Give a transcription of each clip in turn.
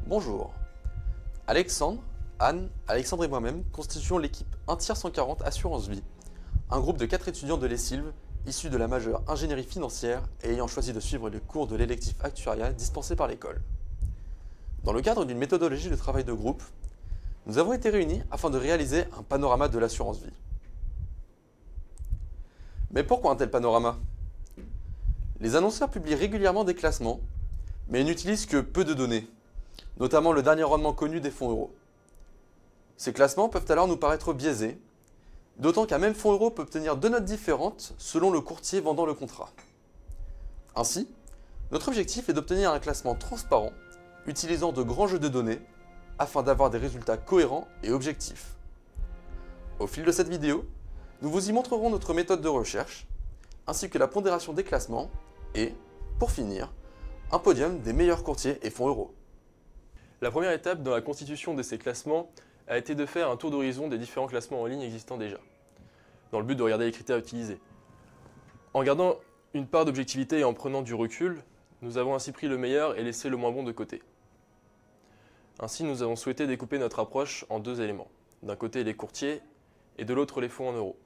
Bonjour. Alexandre, Anne, Alexandre et moi-même constituons l'équipe 1/140 Assurance Vie, un groupe de 4 étudiants de l'ESILV issus de la majeure ingénierie financière et ayant choisi de suivre les cours de l'électif actuariat dispensé par l'école. Dans le cadre d'une méthodologie de travail de groupe, nous avons été réunis afin de réaliser un panorama de l'assurance vie. Mais pourquoi un tel panorama? Les annonceurs publient régulièrement des classements, mais ils n'utilisent que peu de données, notamment le dernier rendement connu des fonds euros. Ces classements peuvent alors nous paraître biaisés, d'autant qu'un même fonds euro peut obtenir deux notes différentes selon le courtier vendant le contrat. Ainsi, notre objectif est d'obtenir un classement transparent, utilisant de grands jeux de données, afin d'avoir des résultats cohérents et objectifs. Au fil de cette vidéo, nous vous y montrerons notre méthode de recherche, ainsi que la pondération des classements et, pour finir, un podium des meilleurs courtiers et fonds euros. La première étape dans la constitution de ces classements a été de faire un tour d'horizon des différents classements en ligne existants déjà, dans le but de regarder les critères utilisés. En gardant une part d'objectivité et en prenant du recul, nous avons ainsi pris le meilleur et laissé le moins bon de côté. Ainsi, nous avons souhaité découper notre approche en deux éléments. D'un côté, les courtiers et de l'autre, les fonds en euros.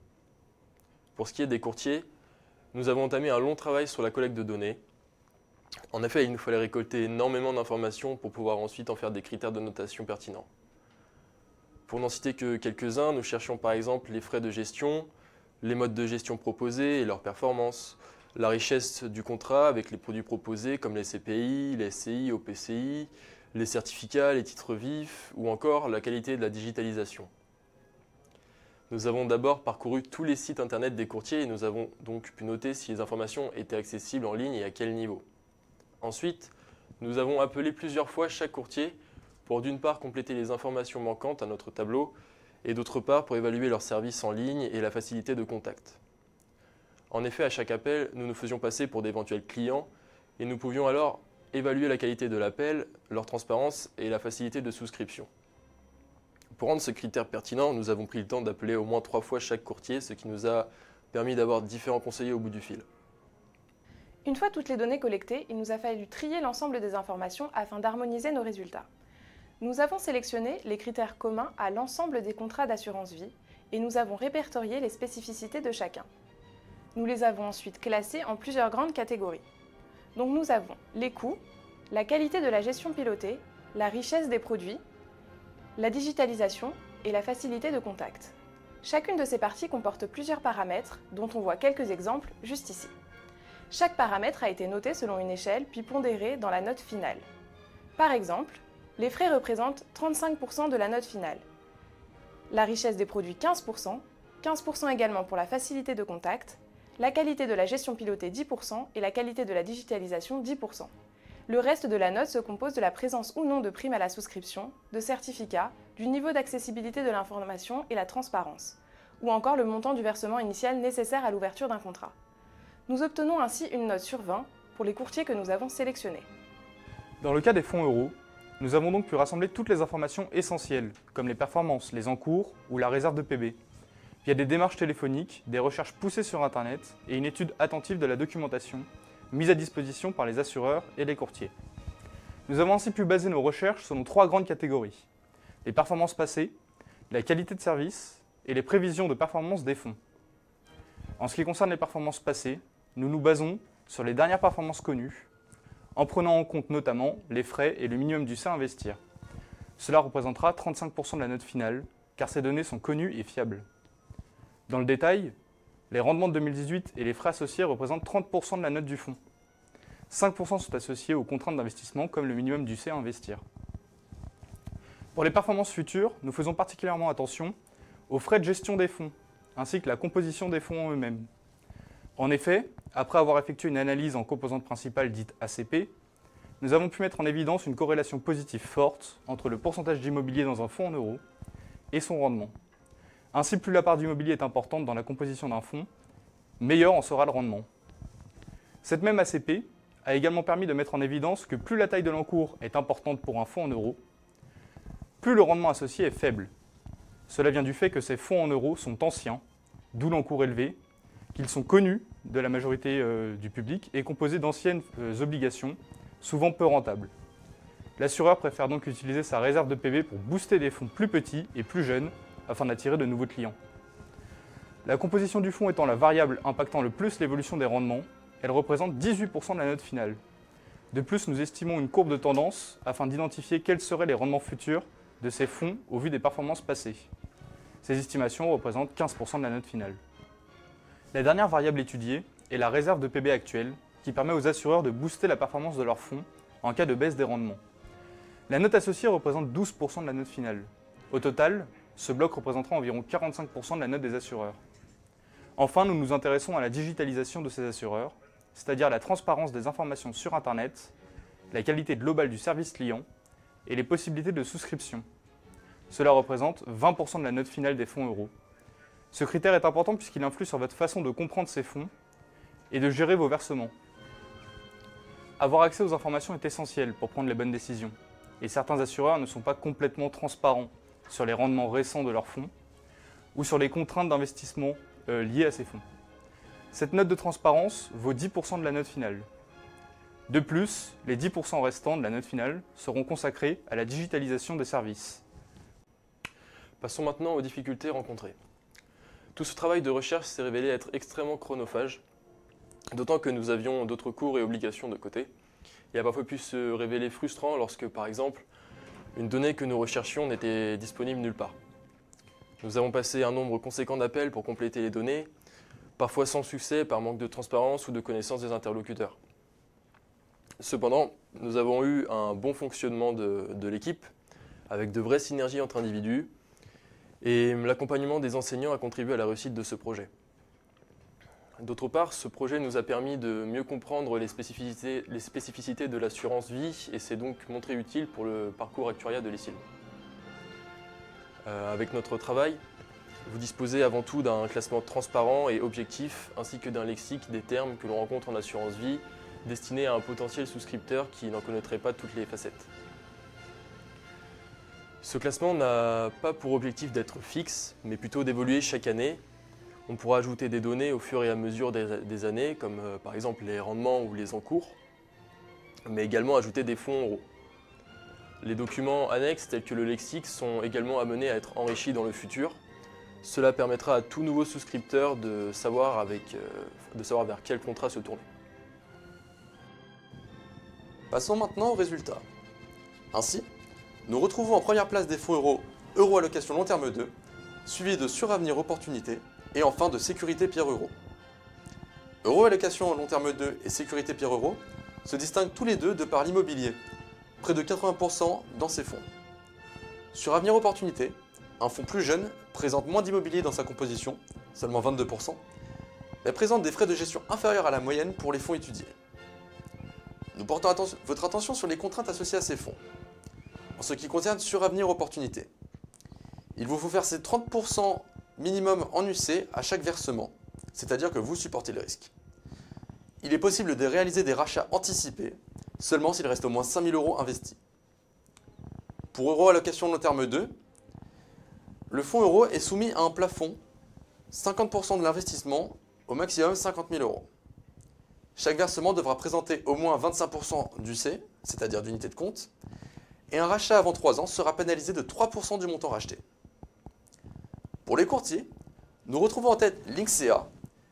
Pour ce qui est des courtiers, nous avons entamé un long travail sur la collecte de données. En effet, il nous fallait récolter énormément d'informations pour pouvoir ensuite en faire des critères de notation pertinents. Pour n'en citer que quelques-uns, nous cherchions par exemple les frais de gestion, les modes de gestion proposés et leurs performances, la richesse du contrat avec les produits proposés comme les CPI, les SCI, OPCI, les certificats, les titres vifs ou encore la qualité de la digitalisation. Nous avons d'abord parcouru tous les sites internet des courtiers et nous avons donc pu noter si les informations étaient accessibles en ligne et à quel niveau. Ensuite, nous avons appelé plusieurs fois chaque courtier pour d'une part compléter les informations manquantes à notre tableau et d'autre part pour évaluer leurs services en ligne et la facilité de contact. En effet, à chaque appel, nous nous faisions passer pour d'éventuels clients et nous pouvions alors évaluer la qualité de l'appel, leur transparence et la facilité de souscription. Pour rendre ce critère pertinent, nous avons pris le temps d'appeler au moins 3 fois chaque courtier, ce qui nous a permis d'avoir différents conseillers au bout du fil. Une fois toutes les données collectées, il nous a fallu trier l'ensemble des informations afin d'harmoniser nos résultats. Nous avons sélectionné les critères communs à l'ensemble des contrats d'assurance vie et nous avons répertorié les spécificités de chacun. Nous les avons ensuite classés en plusieurs grandes catégories. Donc nous avons les coûts, la qualité de la gestion pilotée, la richesse des produits, la digitalisation et la facilité de contact. Chacune de ces parties comporte plusieurs paramètres dont on voit quelques exemples juste ici. Chaque paramètre a été noté selon une échelle puis pondéré dans la note finale. Par exemple, les frais représentent 35% de la note finale. La richesse des produits 15%, 15% également pour la facilité de contact, la qualité de la gestion pilotée 10% et la qualité de la digitalisation 10%. Le reste de la note se compose de la présence ou non de primes à la souscription, de certificats, du niveau d'accessibilité de l'information et la transparence, ou encore le montant du versement initial nécessaire à l'ouverture d'un contrat. Nous obtenons ainsi une note sur 20 pour les courtiers que nous avons sélectionnés. Dans le cas des fonds euros, nous avons donc pu rassembler toutes les informations essentielles, comme les performances, les encours ou la réserve de PB, via des démarches téléphoniques, des recherches poussées sur Internet et une étude attentive de la documentation mise à disposition par les assureurs et les courtiers. Nous avons ainsi pu baser nos recherches sur nos 3 grandes catégories: les performances passées, la qualité de service et les prévisions de performance des fonds. En ce qui concerne les performances passées, nous nous basons sur les dernières performances connues, en prenant en compte notamment les frais et le minimum du C à investir. Cela représentera 35% de la note finale, car ces données sont connues et fiables. Dans le détail, les rendements de 2018 et les frais associés représentent 30% de la note du fonds. 5% sont associés aux contraintes d'investissement comme le minimum du C à investir. Pour les performances futures, nous faisons particulièrement attention aux frais de gestion des fonds, ainsi que la composition des fonds en eux-mêmes. En effet, après avoir effectué une analyse en composantes principales dite ACP, nous avons pu mettre en évidence une corrélation positive forte entre le pourcentage d'immobilier dans un fonds en euros et son rendement. Ainsi, plus la part d'immobilier est importante dans la composition d'un fonds, meilleur en sera le rendement. Cette même ACP a également permis de mettre en évidence que plus la taille de l'encours est importante pour un fonds en euros, plus le rendement associé est faible. Cela vient du fait que ces fonds en euros sont anciens, d'où l'encours élevé, qu'ils sont connus de la majorité du public et composés d'anciennes obligations, souvent peu rentables. L'assureur préfère donc utiliser sa réserve de PB pour booster des fonds plus petits et plus jeunes afin d'attirer de nouveaux clients. La composition du fonds étant la variable impactant le plus l'évolution des rendements, elle représente 18% de la note finale. De plus, nous estimons une courbe de tendance afin d'identifier quels seraient les rendements futurs de ces fonds au vu des performances passées. Ces estimations représentent 15% de la note finale. La dernière variable étudiée est la réserve de PB actuelle, qui permet aux assureurs de booster la performance de leurs fonds en cas de baisse des rendements. La note associée représente 12% de la note finale. Au total, ce bloc représentera environ 45% de la note des assureurs. Enfin, nous nous intéressons à la digitalisation de ces assureurs, c'est-à-dire la transparence des informations sur Internet, la qualité globale du service client et les possibilités de souscription. Cela représente 20% de la note finale des fonds euros. Ce critère est important puisqu'il influe sur votre façon de comprendre ces fonds et de gérer vos versements. Avoir accès aux informations est essentiel pour prendre les bonnes décisions, et certains assureurs ne sont pas complètement transparents sur les rendements récents de leurs fonds ou sur les contraintes d'investissement liées à ces fonds. Cette note de transparence vaut 10% de la note finale. De plus, les 10% restants de la note finale seront consacrés à la digitalisation des services. Passons maintenant aux difficultés rencontrées. Tout ce travail de recherche s'est révélé être extrêmement chronophage, d'autant que nous avions d'autres cours et obligations de côté. Il a parfois pu se révéler frustrant lorsque, par exemple, une donnée que nous recherchions n'était disponible nulle part. Nous avons passé un nombre conséquent d'appels pour compléter les données, parfois sans succès par manque de transparence ou de connaissance des interlocuteurs. Cependant, nous avons eu un bon fonctionnement de l'équipe, avec de vraies synergies entre individus, et l'accompagnement des enseignants a contribué à la réussite de ce projet. D'autre part, ce projet nous a permis de mieux comprendre les spécificités de l'assurance vie et s'est donc montré utile pour le parcours actuariat de l'ESILV. Avec notre travail, vous disposez avant tout d'un classement transparent et objectif, ainsi que d'un lexique des termes que l'on rencontre en assurance vie, destiné à un potentiel souscripteur qui n'en connaîtrait pas toutes les facettes. Ce classement n'a pas pour objectif d'être fixe, mais plutôt d'évoluer chaque année. On pourra ajouter des données au fur et à mesure des années, comme par exemple les rendements ou les encours, mais également ajouter des fonds euros. Les documents annexes tels que le lexique sont également amenés à être enrichis dans le futur. Cela permettra à tout nouveau souscripteur de savoir vers quel contrat se tourner. Passons maintenant aux résultats. Ainsi, nous retrouvons en première place des fonds euros Euro Allocation Long Terme 2, suivi de Suravenir Opportunité et enfin de Sécurité Pierre Euro. Euro Allocation Long Terme 2 et Sécurité Pierre Euro se distinguent tous les deux de par l'immobilier, près de 80% dans ces fonds. Suravenir Opportunité, un fonds plus jeune, présente moins d'immobilier dans sa composition, seulement 22%, mais présente des frais de gestion inférieurs à la moyenne pour les fonds étudiés. Nous portons votre attention sur les contraintes associées à ces fonds. En ce qui concerne Suravenir Opportunité, il vous faut verser 30% minimum en UC à chaque versement, c'est-à-dire que vous supportez le risque. Il est possible de réaliser des rachats anticipés, seulement s'il reste au moins 5 000 € investis. Pour Euro Allocation Long Terme 2, le fonds euro est soumis à un plafond, 50% de l'investissement, au maximum 50 000 €. Chaque versement devra présenter au moins 25% d'UC, c'est-à-dire d'unité de compte, et un rachat avant 3 ans sera pénalisé de 3% du montant racheté. Pour les courtiers, nous retrouvons en tête Linksea,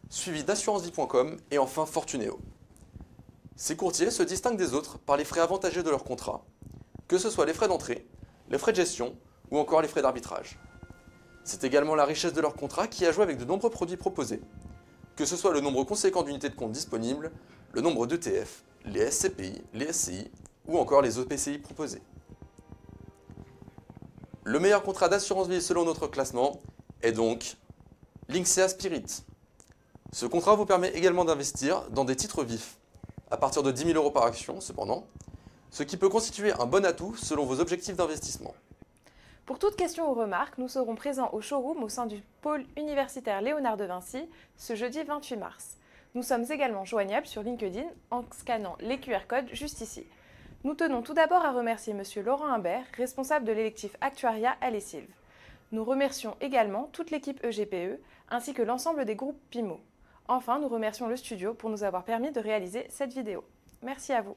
suivi d'assurancevie.com et enfin Fortuneo. Ces courtiers se distinguent des autres par les frais avantageux de leur contrat, que ce soit les frais d'entrée, les frais de gestion ou encore les frais d'arbitrage. C'est également la richesse de leur contrat qui a joué avec de nombreux produits proposés, que ce soit le nombre conséquent d'unités de compte disponibles, le nombre d'ETF, les SCPI, les SCI ou encore les OPCI proposés. Le meilleur contrat d'assurance vie selon notre classement est donc Linksea Spirit. Ce contrat vous permet également d'investir dans des titres vifs, à partir de 10 000 € par action cependant, ce qui peut constituer un bon atout selon vos objectifs d'investissement. Pour toute question ou remarque, nous serons présents au showroom au sein du pôle universitaire Léonard de Vinci ce jeudi 28 mars. Nous sommes également joignables sur LinkedIn en scannant les QR codes juste ici. Nous tenons tout d'abord à remercier M. Laurent Humbert, responsable de l'électif Actuariat à l'ESILV. Nous remercions également toute l'équipe EGPE ainsi que l'ensemble des groupes PIMO. Enfin, nous remercions le studio pour nous avoir permis de réaliser cette vidéo. Merci à vous.